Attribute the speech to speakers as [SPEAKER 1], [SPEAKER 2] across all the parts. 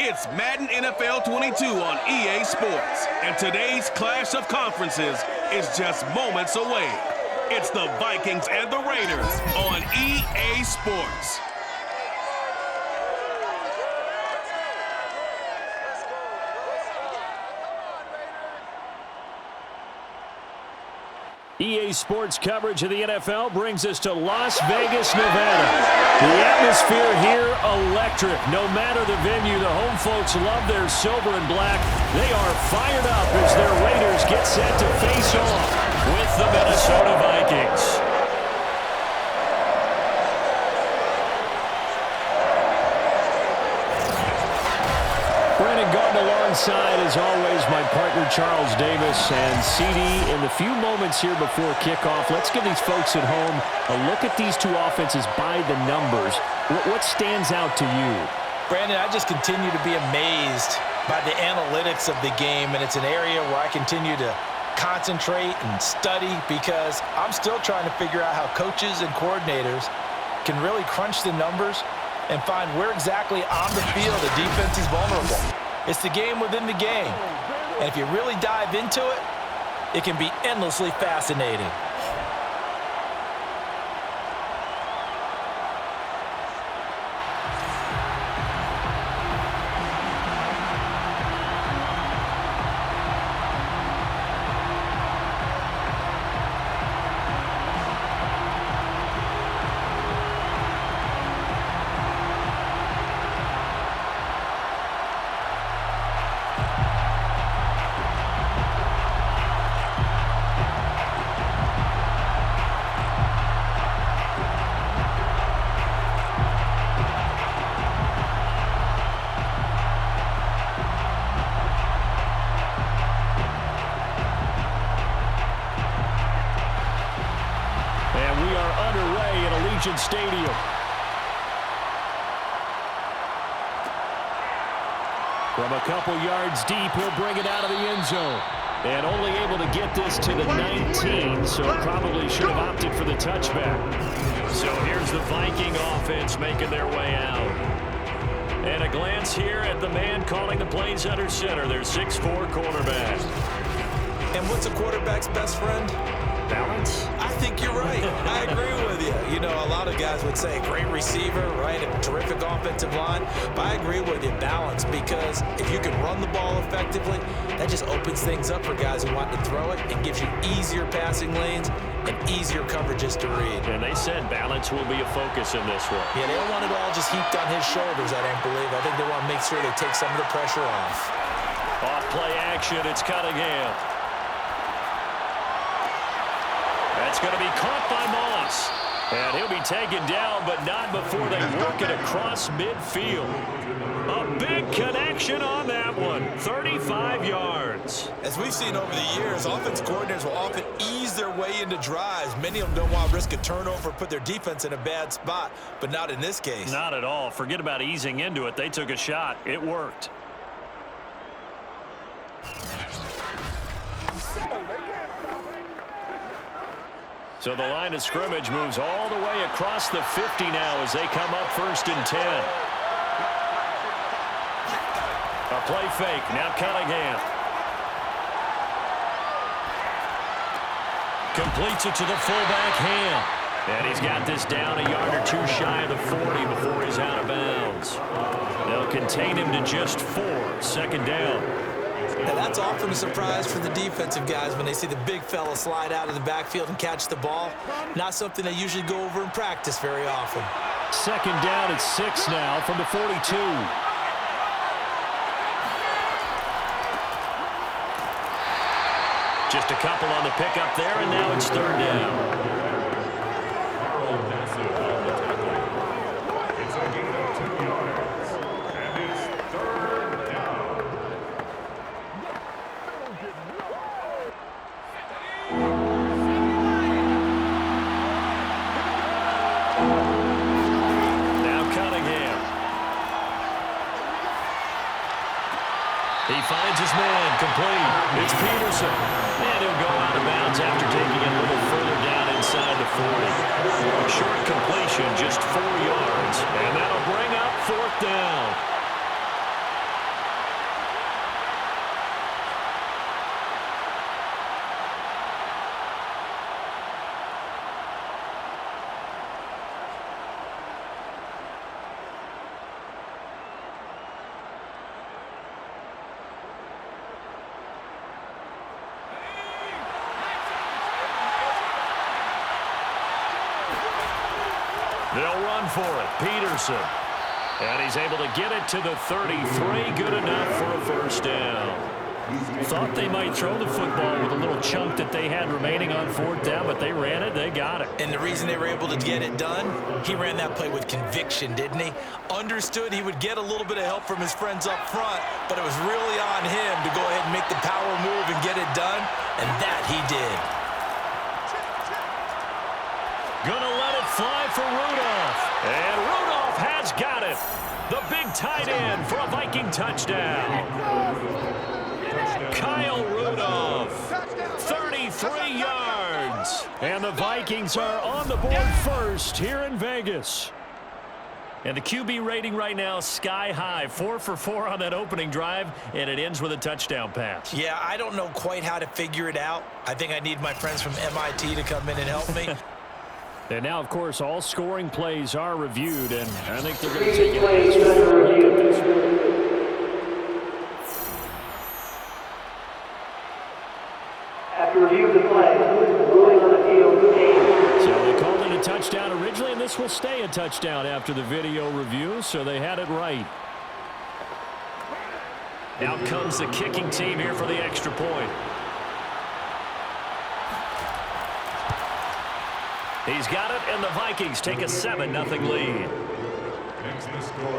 [SPEAKER 1] It's Madden NFL 22 on EA Sports, and today's clash of conferences is just moments away. It's the Vikings and the Raiders on EA Sports.
[SPEAKER 2] EA Sports coverage of the NFL brings us to Las Vegas, Nevada. The atmosphere here, electric. No matter the venue, the home folks love their silver and black. They are fired up as their Raiders get set to face off with the Minnesota Vikings. Alongside, as always, my partner Charles Davis. And CD, in the few moments here before kickoff, let's give these folks at home a look at these two offenses by the numbers. What stands out to you?
[SPEAKER 3] Brandon, I just continue to be amazed by the analytics of the game, and it's an area where I continue to concentrate and study because I'm still trying to figure out how coaches and coordinators can really crunch the numbers and find where exactly on the field the defense is vulnerable. It's the game within the game. And if you really dive into it, it can be endlessly fascinating.
[SPEAKER 2] Stadium. From a couple yards deep, he'll bring it out of the end zone. And only able to get this to the 19, so probably should have opted for the touchback. So here's the Viking offense making their way out. And a glance here at the man calling the plays under center, their 6'4" quarterback.
[SPEAKER 3] And what's a quarterback's best friend?
[SPEAKER 2] Balance?
[SPEAKER 3] I think you're right. I agree with you. You know, a lot of guys would say great receiver, right? A terrific offensive line. But I agree with you, balance, because if you can run the ball effectively, that just opens things up for guys who want to throw it. It gives you easier passing lanes and easier coverages to read.
[SPEAKER 2] And they said balance will be a focus in this one.
[SPEAKER 3] Yeah, they don't want it all just heaped on his shoulders, I don't believe. I think they want to make sure they take some of the pressure off.
[SPEAKER 2] Off play action, it's Cunningham. That's going to be caught by Moss. And he'll be taken down, but not before they work it across midfield. A big connection on that one. 35 yards.
[SPEAKER 3] As we've seen over the years, offense coordinators will often ease their way into drives. Many of them don't want to risk a turnover or put their defense in a bad spot, but not in this case.
[SPEAKER 2] Not at all. Forget about easing into it. They took a shot. It worked. So the line of scrimmage moves all the way across the 50 now as they come up 1st and 10. A play fake. Now Cunningham. Completes it to the fullback Ham. And he's got this down a yard or two shy of the 40 before he's out of bounds. They'll contain him to just 4. 2nd down.
[SPEAKER 3] Now that's often a surprise for the defensive guys when they see the big fella slide out of the backfield and catch the ball. Not something they usually go over in practice very often.
[SPEAKER 2] 2nd down at 6 now from the 42. Just a couple on the pickup there, and now it's 3rd down. He finds his man, complete. It's Peterson. And he'll go out of bounds after taking it a little further down inside the 40. A short completion, just 4 yards. And that'll bring up 4th down. run for it. Peterson. And he's able to get it to the 33. Good enough for a first down. Thought they might throw the football with a little chunk that they had remaining on fourth down, but they ran it. They got it.
[SPEAKER 3] And the reason they were able to get it done, he ran that play with conviction, didn't he? Understood he would get a little bit of help from his friends up front, but it was really on him to go ahead and make the power move and get it done, and that he did.
[SPEAKER 2] Gonna let it fly for Rudolph. And Rudolph has got it. The big tight end for a Viking touchdown. Kyle Rudolph, 33 yards. And the Vikings are on the board first here in Vegas. And the QB rating right now, sky high. 4 for 4 on that opening drive, and it ends with a touchdown pass.
[SPEAKER 3] Yeah, I don't know quite how to figure it out. I think I need my friends from MIT to come in and help me.
[SPEAKER 2] And now, of course, all scoring plays are reviewed, and I think they're going to take it.
[SPEAKER 4] After review of the play, ruling on the field game.
[SPEAKER 2] So they called it a touchdown originally, and this will stay a touchdown after the video review, so they had it right. Now comes the kicking team here for the extra point. He's got it, and the Vikings take a 7-0 lead.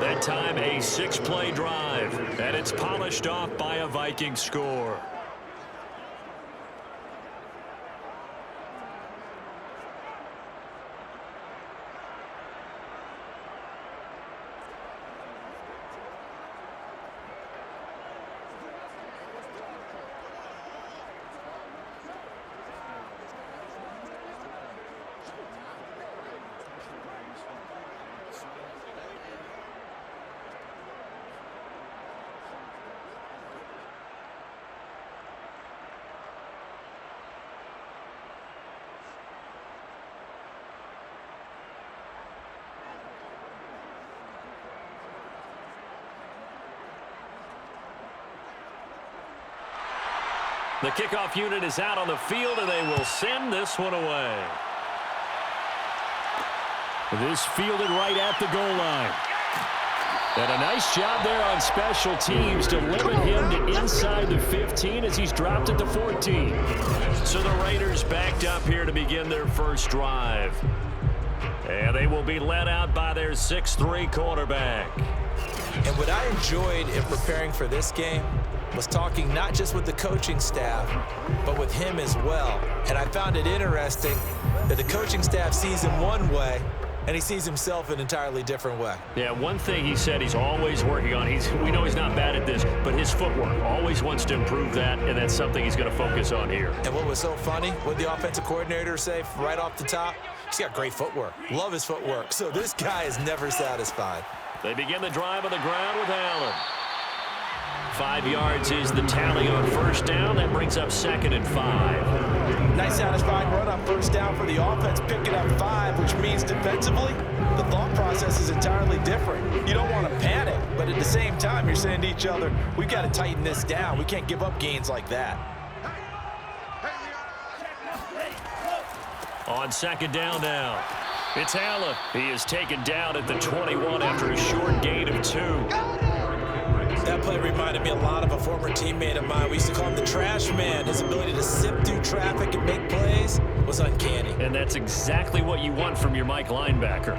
[SPEAKER 2] That time, a 6-play drive, and it's polished off by a Viking score. The kickoff unit is out on the field, and they will send this one away. This fielded right at the goal line. And a nice job there on special teams to limit him to inside the 15 as he's dropped at the 14. So the Raiders backed up here to begin their first drive. And they will be led out by their 6'3" quarterback.
[SPEAKER 3] And what I enjoyed in preparing for this game was talking not just with the coaching staff, but with him as well. And I found it interesting that the coaching staff sees him one way, and he sees himself an entirely different way.
[SPEAKER 2] Yeah, one thing he said he's always working on, we know he's not bad at this, but his footwork, always wants to improve that, and that's something he's going to focus on here.
[SPEAKER 3] And what was so funny, what the offensive coordinator say right off the top, he's got great footwork. Love his footwork. So this guy is never satisfied.
[SPEAKER 2] They begin the drive on the ground with Allen. 5 yards is the tally on first down. That brings up 2nd and 5.
[SPEAKER 3] Nice satisfying run on first down for the offense, picking up 5, which means defensively, the thought process is entirely different. You don't want to panic, but at the same time, you're saying to each other, we've got to tighten this down. We can't give up gains like that.
[SPEAKER 2] On 2nd down now, it's Allen. He is taken down at the 21 after a short gain of 2.
[SPEAKER 3] That play reminded me a lot of a former teammate of mine. We used to call him the trash man. His ability to sift through traffic and make plays was uncanny.
[SPEAKER 2] And that's exactly what you want from your Mike linebacker.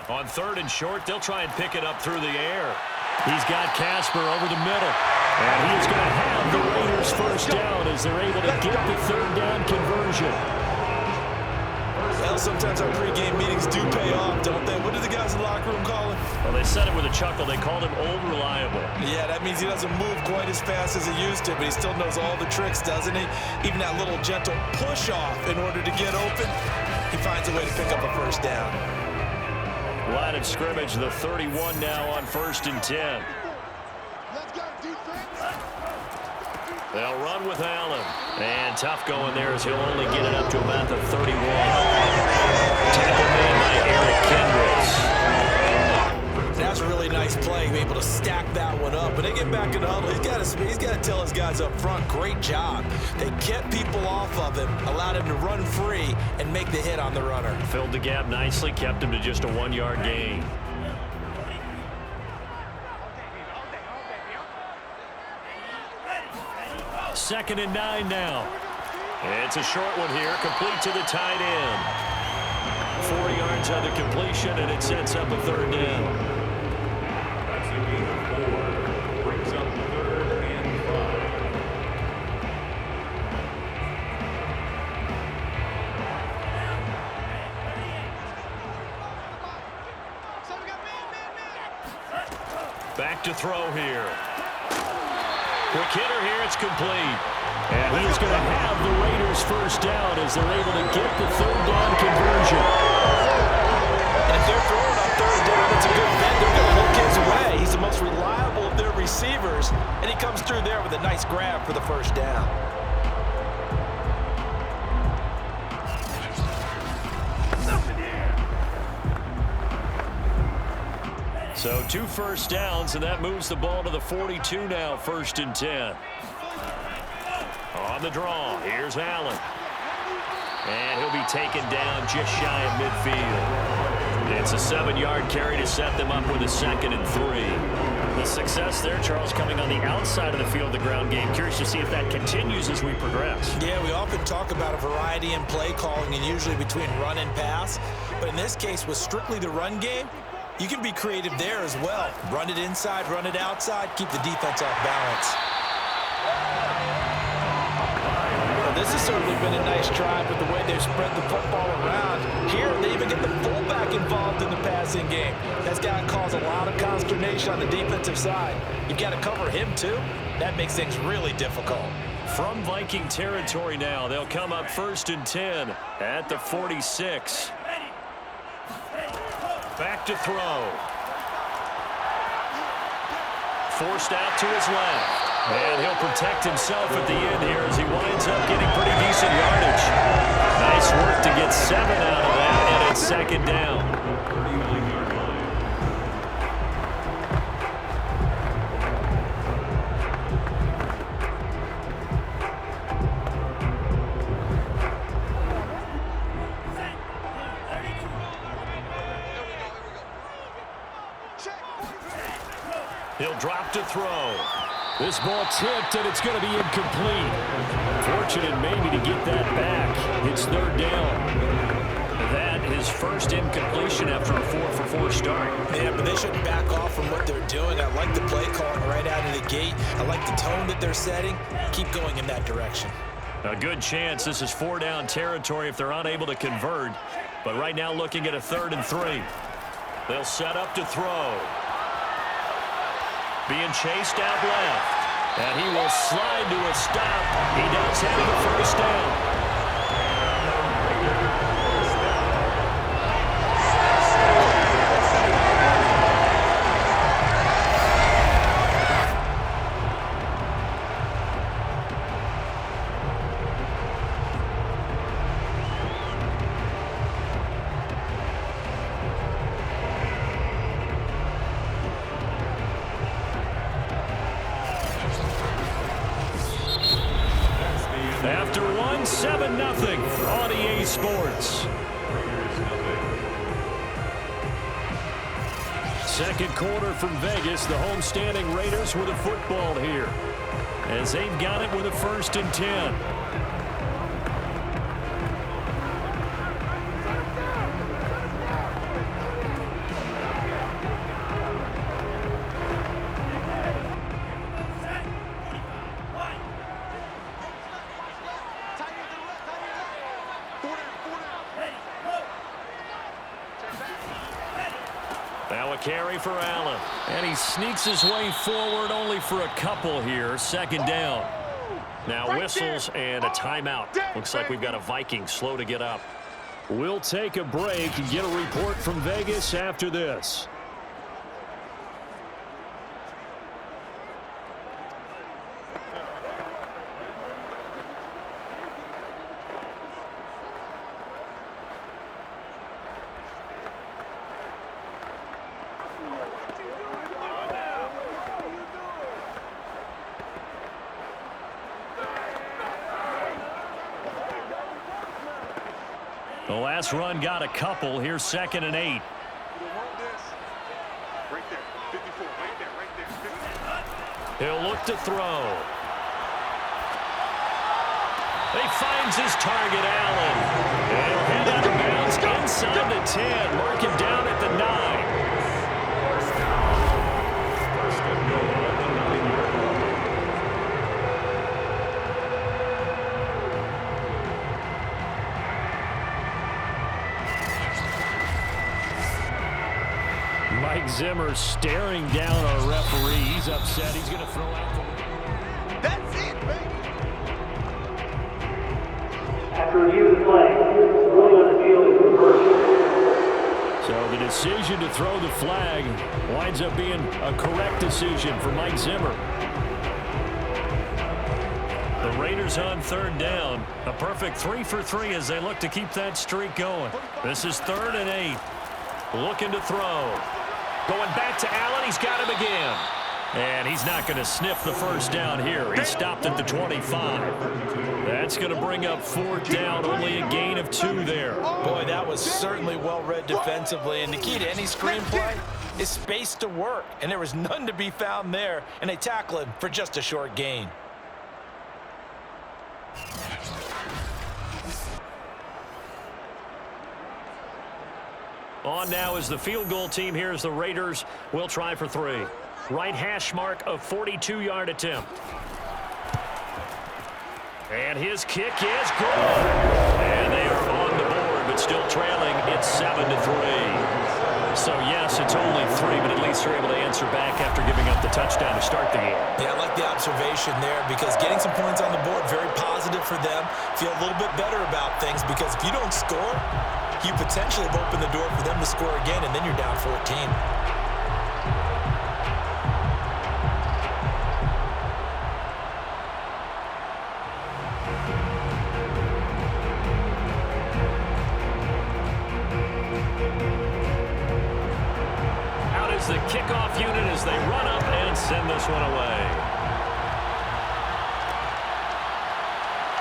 [SPEAKER 2] On 3rd and short, they'll try and pick it up through the air. He's got Casper over the middle. And he is going to have the Raiders first down as they're able to get the 3rd down conversion.
[SPEAKER 3] Well, sometimes our pregame meetings do pay off, don't they? What do the guys in the locker room call him?
[SPEAKER 2] Well, they said it with a chuckle. They called him Old Reliable.
[SPEAKER 3] Yeah, that means he doesn't move quite as fast as he used to, but he still knows all the tricks, doesn't he? Even that little gentle push-off in order to get open, he finds a way to pick up a first down.
[SPEAKER 2] Line of scrimmage, the 31 now on 1st and 10.
[SPEAKER 5] Let's go, defense.
[SPEAKER 2] They'll run with Allen. And tough going there as he'll only get it up to about the 31. Tackle made by Eric Kendricks.
[SPEAKER 3] That's a really nice play, able to stack that one up. But they get back in the huddle. He's got to tell his guys up front, great job. They kept people off of him, allowed him to run free and make the hit on the runner.
[SPEAKER 2] Filled the gap nicely, kept him to just a 1-yard gain. Second and 9 now. It's a short one here, complete to the tight end. 4 yards on the completion, and it sets up a third down.
[SPEAKER 1] That's a gain of 4. Brings up 3rd and
[SPEAKER 2] 5. Back to throw here. Quick hitter here, it's complete. And he's going to have the Raiders first down as they're able to get the third down conversion.
[SPEAKER 3] And if they're throwing on third down, it's a good bet. They're going to look his way. He's the most reliable of their receivers, and he comes through there with a nice grab for the first down.
[SPEAKER 2] So 2 first downs, and that moves the ball to the 42 now, 1st and 10. On the draw, here's Allen. And he'll be taken down just shy of midfield. It's a 7-yard carry to set them up with a 2nd and 3. The success there, Charles, coming on the outside of the field, the ground game. Curious to see if that continues as we progress.
[SPEAKER 3] Yeah, we often talk about a variety in play calling and usually between run and pass. But in this case, with strictly the run game, you can be creative there as well. Run it inside, run it outside, keep the defense off balance. Well, this has certainly been a nice drive with the way they've spread the football around. Here, they even get the fullback involved in the passing game. That's got to cause a lot of consternation on the defensive side. You've got to cover him, too. That makes things really difficult.
[SPEAKER 2] From Viking territory now, they'll come up 1st and 10 at the 46. Back to throw. Forced out to his left. And he'll protect himself at the end here as he winds up getting pretty decent yardage. Nice work to get 7 out of that, and it's 2nd down. He'll drop to throw. This ball tipped, and it's going to be incomplete. Fortunate maybe to get that back. It's 3rd down. That is first incompletion after a 4-for-4 start.
[SPEAKER 3] Yeah, but they shouldn't back off from what they're doing. I like the play calling right out of the gate. I like the tone that they're setting. Keep going in that direction.
[SPEAKER 2] A good chance this is 4-down territory if they're unable to convert. But right now looking at a 3rd and 3. They'll set up to throw. Being chased out left. And he will slide to a stop. He does have the first down. After 7-0 on EA Sports. Second quarter from Vegas. The homestanding Raiders with a football here as they've got it with a 1st and 10. Now a carry for Allen. And he sneaks his way forward only for a couple here. 2nd down. Now whistles and a timeout. Looks like we've got a Viking slow to get up. We'll take a break and get a report from Vegas after this. The last run got a couple. Here's 2nd and 8. He'll look to throw. He finds his target, Allen. And he'll head out of bounds inside the 10. Mark him down at the 9. Mike Zimmer staring down our referee. He's upset. He's going to throw out the...
[SPEAKER 5] That's it, baby.
[SPEAKER 4] After review of the play, the ruling on the field is reversed.
[SPEAKER 2] So the decision to throw the flag winds up being a correct decision for Mike Zimmer. The Raiders on 3rd down. A perfect 3 for 3 as they look to keep that streak going. This is 3rd and 8. Looking to throw. Going back to Allen. He's got him again. And he's not going to sniff the first down here. He stopped at the 25. That's going to bring up 4th down. Only a gain of 2 there.
[SPEAKER 3] Boy, that was certainly well-read defensively. And the key to any screenplay is space to work. And there was none to be found there. And they tackle him for just a short gain.
[SPEAKER 2] On now is the field goal team. Here's the Raiders. Will try for 3. Right hash mark, a 42-yard attempt. And his kick is good. And they are on the board, but still trailing. It's 7-3. So, yes, it's only 3, but at least they're able to answer back after giving up the touchdown to start the game.
[SPEAKER 3] Yeah, I like the observation there because getting some points on the board, very positive for them. Feel a little bit better about things because if you don't score, you potentially have opened the door for them to score again, and then you're down 14.
[SPEAKER 2] Out is the kickoff unit as they run up and send this one away.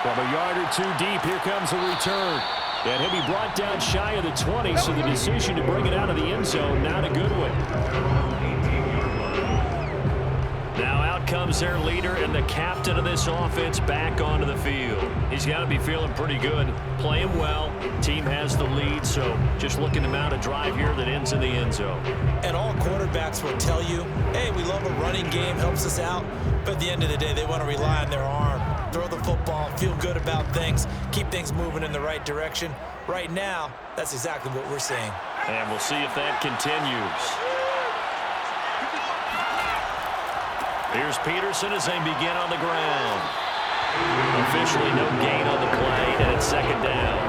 [SPEAKER 2] From a yard or 2 deep, here comes a return. And he'll be brought down shy of the 20, so the decision to bring it out of the end zone, not a good one. Now out comes their leader and the captain of this offense back onto the field. He's got to be feeling pretty good, playing well. Team has the lead, so just looking to mount a drive here that ends in the end zone.
[SPEAKER 3] And all quarterbacks will tell you, hey, we love a running game, helps us out. But at the end of the day, they want to rely on their arm. Throw the football, feel good about things, keep things moving in the right direction. Right now, that's exactly what we're seeing.
[SPEAKER 2] And we'll see if that continues. Here's Peterson as they begin on the ground. Officially no gain on the play, and it's 2nd down.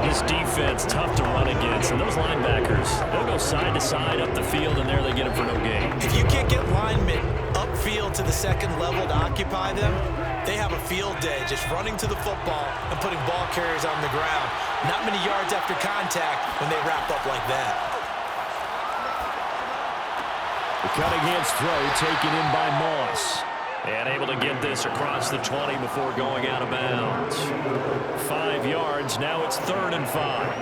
[SPEAKER 2] This defense, tough to run against, and those linebackers, they'll go side to side up the field, and there they get them for no gain.
[SPEAKER 3] If you can't get linemen upfield to the 2nd level to occupy them, they have a field day just running to the football and putting ball carriers on the ground. Not many yards after contact when they wrap up like that.
[SPEAKER 2] The Cunningham's throw taken in by Moss. And able to get this across the 20 before going out of bounds. 5 yards. Now it's 3rd and 5.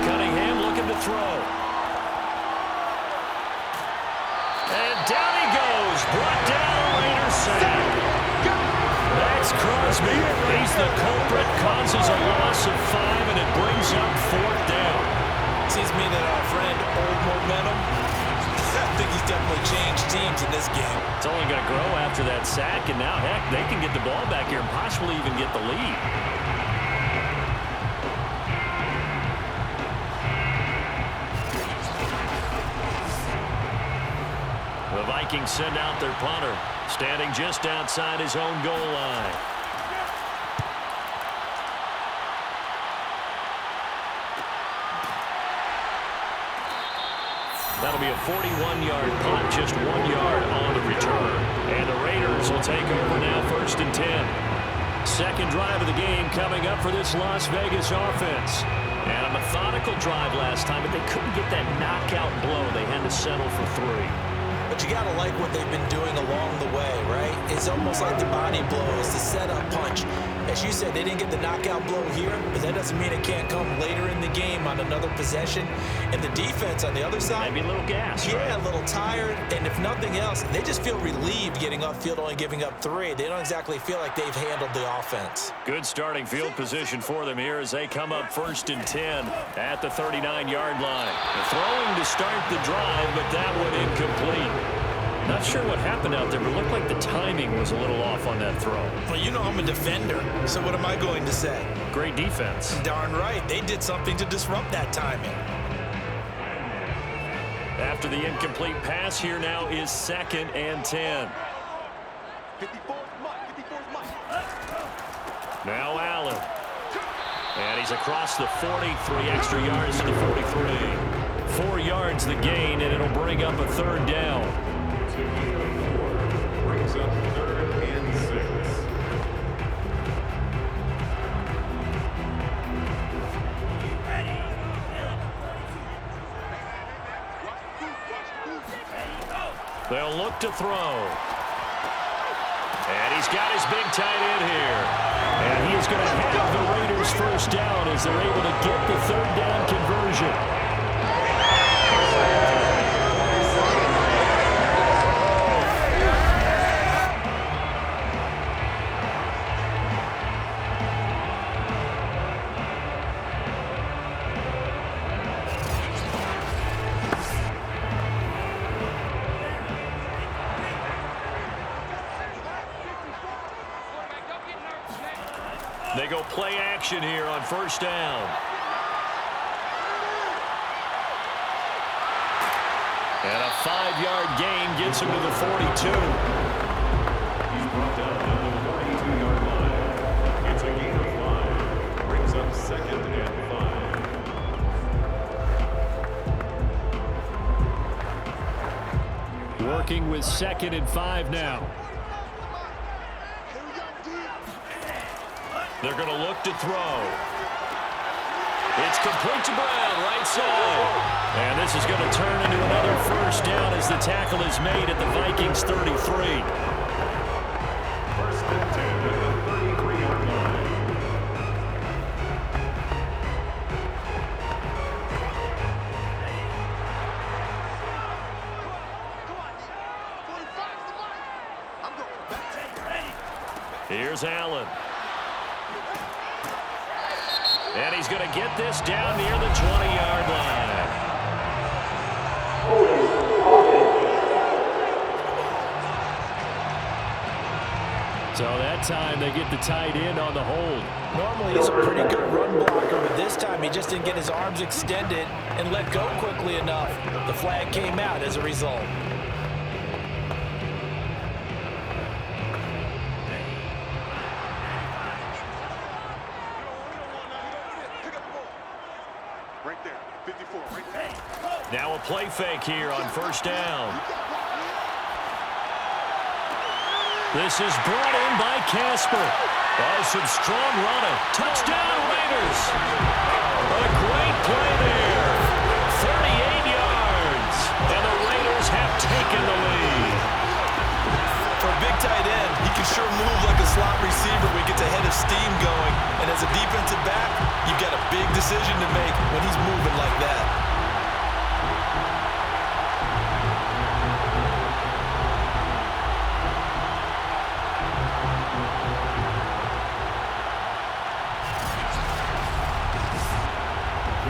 [SPEAKER 2] Cunningham looking to throw. And down he goes. Brought down, Raiders sack. That's Crosby. He's the culprit, causes a loss of 5, and it brings up 4th down.
[SPEAKER 3] Seems to me that our friend, old momentum, I think he's definitely changed teams in this game.
[SPEAKER 2] It's only going to grow after that sack, and now, heck, they can get the ball back here and possibly even get the lead. The Vikings send out their punter, standing just outside his own goal line. That'll be a 41-yard punt, just 1 yard on the return. And the Raiders will take over now, 1st and 10. Second drive of the game coming up for this Las Vegas offense. And a methodical drive last time, but they couldn't get that knockout blow. They had to settle for 3.
[SPEAKER 3] But you got to like what they've been doing along the way, right? It's almost like the body blows, the setup punch. As you said, they didn't get the knockout blow here, but that doesn't mean it can't come later in the game on another possession. And the defense on the other side,
[SPEAKER 2] maybe a little gas,
[SPEAKER 3] yeah,
[SPEAKER 2] right?
[SPEAKER 3] A little tired. And if nothing else, they just feel relieved getting off field, only giving up 3. They don't exactly feel like they've handled the offense.
[SPEAKER 2] Good starting field position for them here as they come up 1st and 10 at the 39-yard line. They're throwing to start the drive, but that one incomplete. Not sure what happened out there, but it looked like the timing was a little off on that throw.
[SPEAKER 3] Well, you know I'm a defender, so what am I going to say?
[SPEAKER 2] Great defense.
[SPEAKER 3] Darn right. They did something to disrupt that timing.
[SPEAKER 2] After the incomplete pass, here now is 2nd and 10. Now Allen. And he's across the 40, 3 extra yards to the 43. 4 yards the gain, and it'll bring up a 3rd down.
[SPEAKER 5] Brings up 3rd and 6.
[SPEAKER 2] They'll look to throw. And he's got his big tight end here. And he is going to have the Raiders 1st down as they're able to get the 3rd down conversion. They go play action here on 1st down. And a 5-yard gain gets him to the 42.
[SPEAKER 5] He's brought down at the 42-yard line. It's a gain of 5. Brings up 2nd and 5.
[SPEAKER 2] Working with 2nd and 5 now. They're going to look to throw. It's complete to Brown, right side. And this is going to turn into another 1st down as the tackle is made at the Vikings 33.
[SPEAKER 5] 1st and 10 at the 33-yard line.
[SPEAKER 2] Here's Allen. And he's going to get this down near the 20-yard line. So that time they get the tight end on the hold.
[SPEAKER 3] Normally he's a pretty good run blocker, but this time he just didn't get his arms extended and let go quickly enough. The flag came out as a result.
[SPEAKER 2] Now a play fake here on 1st down. This is brought in by Casper. Oh, some strong running. Touchdown, Raiders. A great play there. 38 yards. And the Raiders have taken the lead.
[SPEAKER 3] For a big tight end, he can sure move like a slot receiver when he gets a head of steam going. And as a defensive back, you've got a big decision to make when he's moving like that.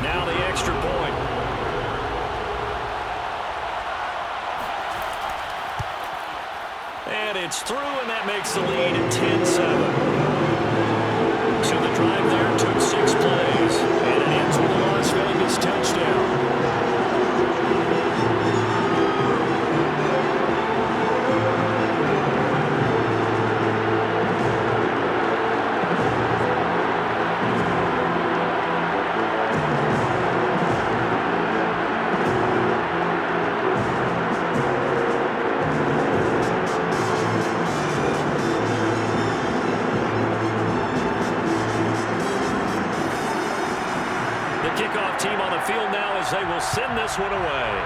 [SPEAKER 2] Now the extra point. And it's through, and that makes the lead at 10-7. So the drive there took 6 plays, and it ends with a Las Vegas touchdown. kickoff team on the field now as they will send this one away.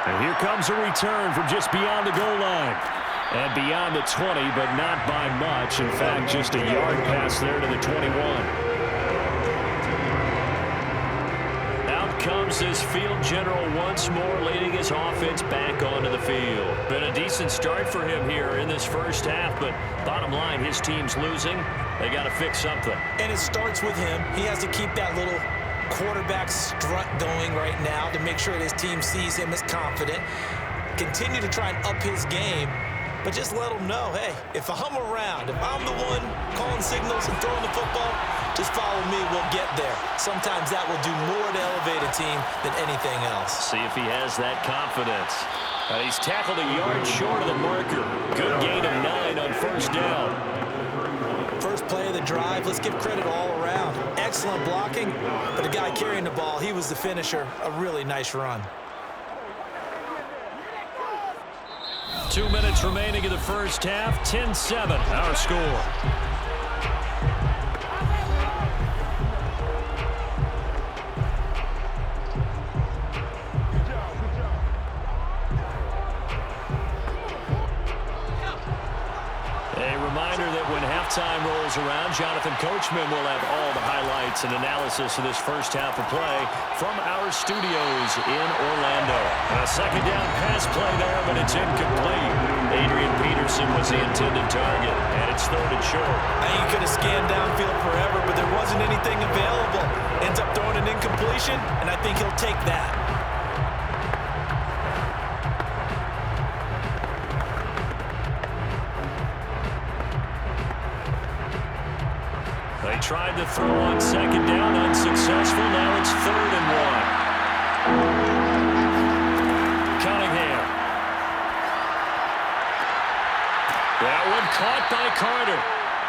[SPEAKER 2] And here comes a return from just beyond the goal line. And beyond the 20, but not by much. In fact, just a yard pass there to the 21. Out comes this field general once more, leading his offense back onto the field. Been a decent start for him here in this first half, but bottom line, his team's losing. They got to fix something.
[SPEAKER 3] And it starts with him. He has to keep that little quarterback strut going right now to make sure that his team sees him as confident. Continue to try and up his game, but just let him know, hey, if I'm around, if I'm the one calling signals and throwing the football, just follow me, we'll get there. Sometimes that will do more to elevate a team than anything else.
[SPEAKER 2] See if he has that confidence. He's tackled a yard short of the marker. Good gain of 9 on first down.
[SPEAKER 3] First play of the drive, let's give credit all around. Excellent blocking, but the guy carrying the ball, he was the finisher. A really nice run.
[SPEAKER 2] 2 minutes remaining in the first half. 10-7, our score. Halftime rolls around. Jonathan Coachman will have all the highlights and analysis of this first half of play from our studios in Orlando. A second down pass play there, but it's incomplete. Adrian Peterson was the intended target, and it's third and short.
[SPEAKER 3] I think he could have scanned downfield forever, but there wasn't anything available. Ends up throwing an incompletion, and I think he'll take that.
[SPEAKER 2] They tried to throw on second down, unsuccessful. Now it's 3rd and 1. Cunningham. That one caught by Carter.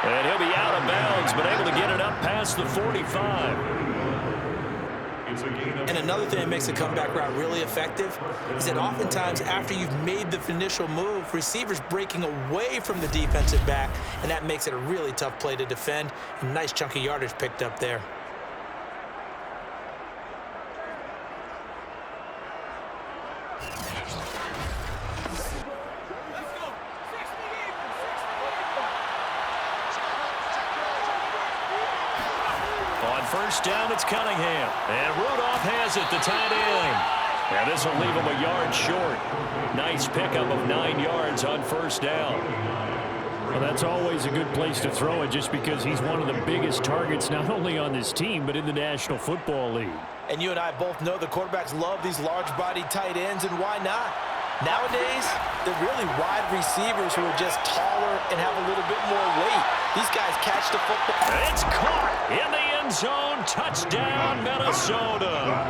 [SPEAKER 2] And he'll be out of bounds, but able to get it up past the 45.
[SPEAKER 3] And another thing that makes a comeback route really effective is that oftentimes after you've made the initial move, receivers breaking away from the defensive back, and that makes it a really tough play to defend. A nice chunk of yardage picked up there.
[SPEAKER 2] First down, it's Cunningham. And Rudolph has it, the tight end. And this will leave him a yard short. Nice pickup of 9 yards on first down. Well, that's always a good place to throw it just because he's one of the biggest targets not only on this team but in the National Football League.
[SPEAKER 3] And you and I both know the quarterbacks love these large-bodied tight ends, and why not? Nowadays, they're really wide receivers who are just taller and have a little bit more weight. These guys catch the football.
[SPEAKER 2] It's caught in the end zone. Touchdown, Minnesota.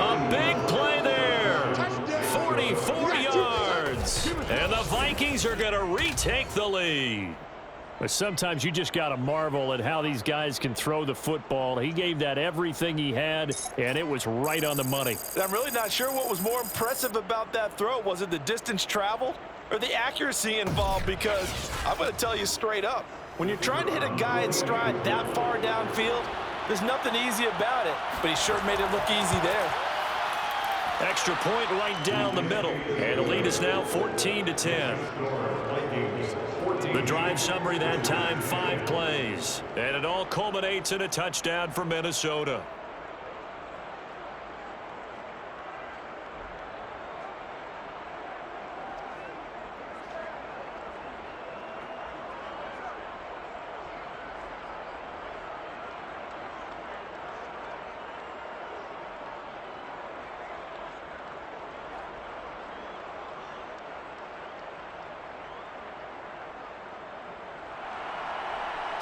[SPEAKER 2] A big play there. 44 yards. And the Vikings are going to retake the lead. But sometimes you just got to marvel at how these guys can throw the football. He gave that everything he had, and it was right on the money.
[SPEAKER 3] I'm really not sure what was more impressive about that throw. Was it the distance traveled or the accuracy involved? Because I'm going to tell you straight up, when you're trying to hit a guy in stride that far downfield, there's nothing easy about it. But he sure made it look easy there.
[SPEAKER 2] Extra point right down the middle. And the lead is now 14-10. The drive summary that time, 5 plays. And it all culminates in a touchdown for Minnesota.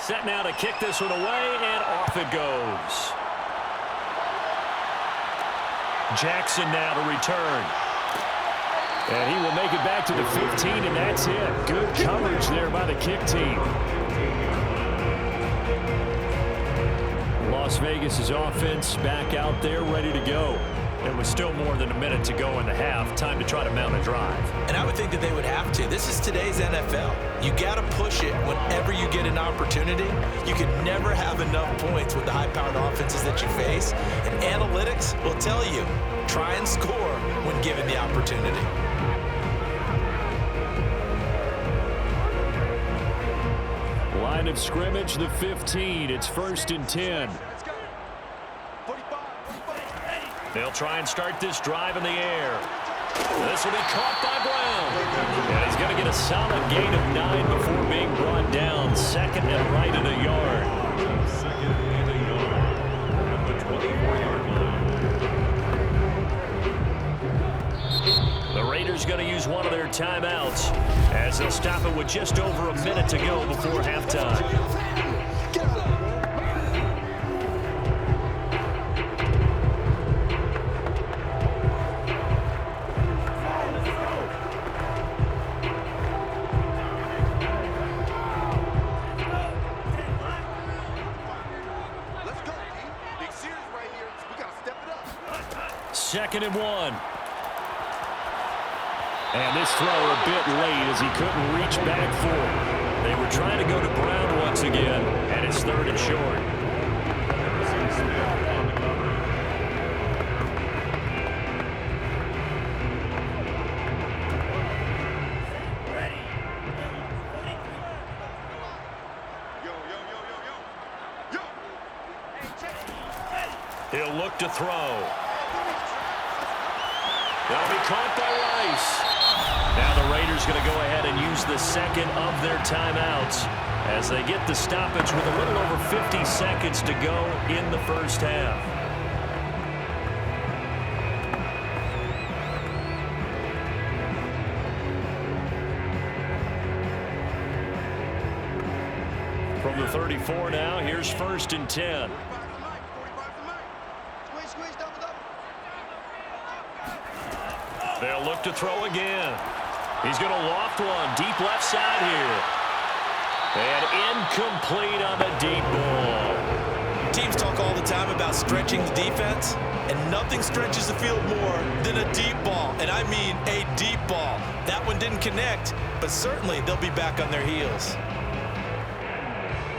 [SPEAKER 2] Set now to kick this one away, and off it goes. Jackson now to return. And he will make it back to the 15, and that's it. Good coverage there by the kick team. Las Vegas' offense back out there ready to go. There was still more than a minute to go in the half. Time to try to mount a drive.
[SPEAKER 3] And I would think that they would have to. This is today's NFL. You got to push it whenever you get an opportunity. opportunity, you can never have enough points with the high-powered offenses that you face. And analytics will tell you, try and score when given the opportunity.
[SPEAKER 2] Line of scrimmage, the 15. It's 1st and 10. They'll try and start this drive in the air. This will be caught by Brown. And he's going to get a solid gain of 9 before being brought down. 2nd and right at a yard.
[SPEAKER 5] 2nd and a yard. At the 24-yard line.
[SPEAKER 2] The Raiders going to use one of their timeouts as they'll stop it with just over a minute to go before halftime. Second and 1. And this throw a bit late as he couldn't reach back for it. They were trying to go to Brown once again, and it's 3rd and short. He'll look to throw. That'll be caught by Rice. Now the Raiders going to go ahead and use the 2nd of their timeouts as they get the stoppage with a little over 50 seconds to go in the first half. From the 34 now, here's 1st and 10. They'll look to throw again. He's going to loft one deep left side here. And incomplete on the deep ball.
[SPEAKER 3] Teams talk all the time about stretching the defense, and nothing stretches the field more than a deep ball. And I mean a deep ball. That one didn't connect, but certainly they'll be back on their heels.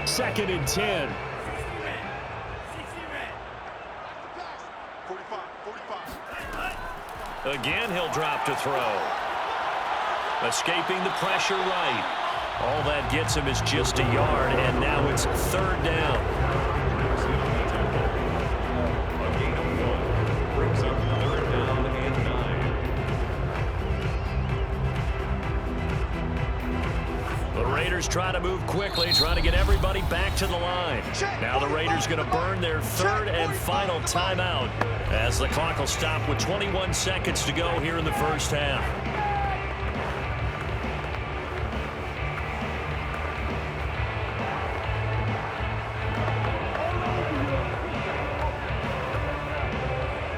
[SPEAKER 2] 2nd and 10. Again, he'll drop to throw. Escaping the pressure right. All that gets him is just a yard, and now it's 3rd down.
[SPEAKER 5] A gain of 1 brings up 3rd down and 9.
[SPEAKER 2] The Raiders try to move quickly, trying to get everybody back to the line. Now the Raiders going to burn their 3rd and final timeout as the clock will stop with 21 seconds to go here in the first half.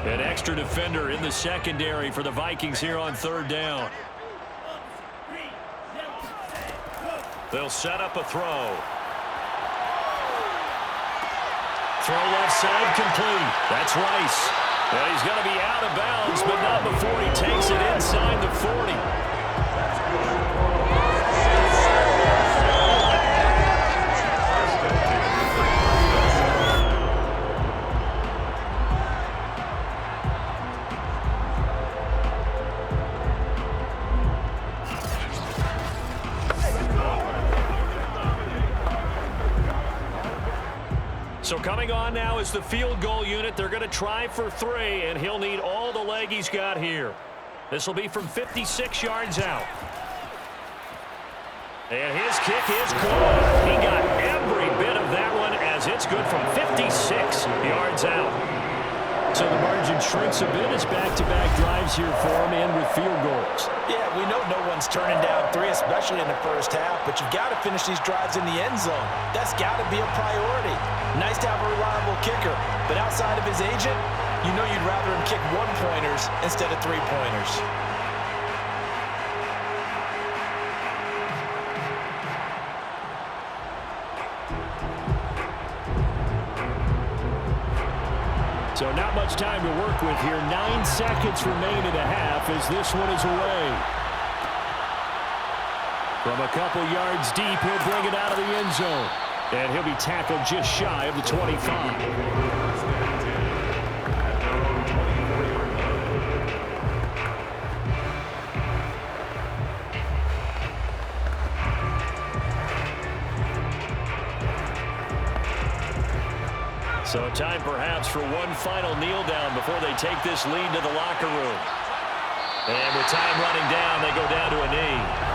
[SPEAKER 2] An extra defender in the secondary for the Vikings here on 3rd down. They'll set up a throw. Throw left side complete. That's Rice. And he's going to be out of bounds, but not before he takes it inside the 40. So coming on now is the field goal unit. They're going to try for 3, and he'll need all the leg he's got here. This will be from 56 yards out. And his kick is good. He got every bit of that one as it's good from 56 yards out. So the margin shrinks a bit as back-to-back drives here for him and with field goals. Yeah, we know no one's turning down 3, especially in the first half, but you've got to finish these drives in the end zone. That's got to be a priority. Nice to have a reliable kicker, but outside of his agent, you know you'd rather him kick 1-pointers instead of 3-pointers. So not much time to work with here. 9 seconds remain in the half as this one is away. From a couple yards deep, he'll bring it out of the end zone. And he'll be tackled just shy of the 25. So time perhaps for one final kneel down before they take this lead to the locker room. And with time running down, they go down to a knee.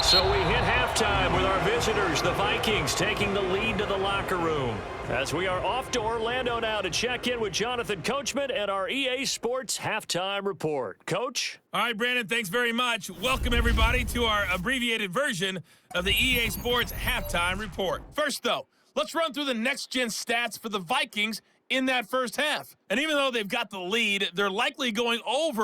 [SPEAKER 2] So we hit halftime with our visitors, the Vikings, taking the lead to the locker room. As we are off to Orlando now to check in with Jonathan Coachman and our EA Sports Halftime Report. Coach?
[SPEAKER 6] All right, Brandon, thanks very much. Welcome, everybody, to our abbreviated version of the EA Sports Halftime Report. First, though, let's run through the next-gen stats for the Vikings in that first half. And even though they've got the lead, they're likely going over